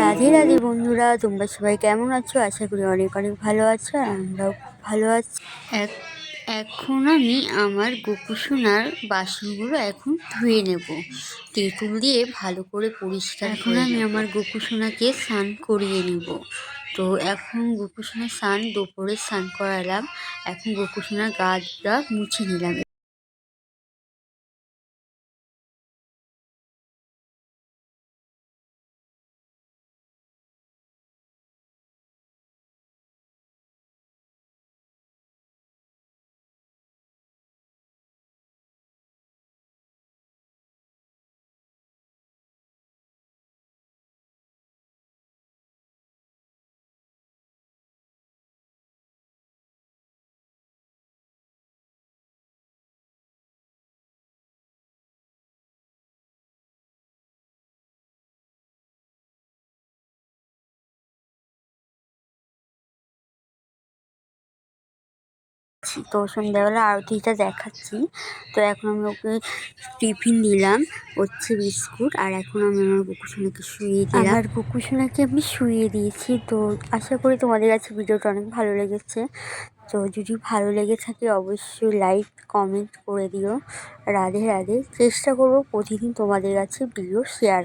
রাধে রাধে বন্ধুরা, তোমরা সবাই কেমন আছো? আশা করি অনেক অনেক ভালো আছো। আর আমরাও ভালো আছি। এখন আমি আমার গোপুসোনার বাসনগুলো এখন ধুয়ে নেব, তেঁতুল দিয়ে ভালো করে পরিষ্কার। এখন আমি আমার গোপুসোনাকে স্নান করিয়ে নেব। তো এখন গোপুসোনার স্নান দুপুরে স্নান করালাম। এখন গোপুসোনার গা মুছে নিলাম। তো সন্ধ্যাবেলা আরতিটা দেখাচ্ছি। তো এখন আমি ওকে টিফিন দিলাম, হচ্ছে বিস্কুট। আর এখন আমি আমার গোকুসোনাকে শুইয়ে দিলাম। আমার গোকুসোনাকে আমি শুইয়ে দিয়েছি। তো আশা করি তোমাদের কাছে ভিডিওটা অনেক ভালো লেগেছে। তো যদি ভালো লেগে থাকে অবশ্যই লাইক কমেন্ট করে দিও। রাধে রাধে। চেষ্টা করবো প্রতিদিন তোমাদের কাছে ভিডিও শেয়ার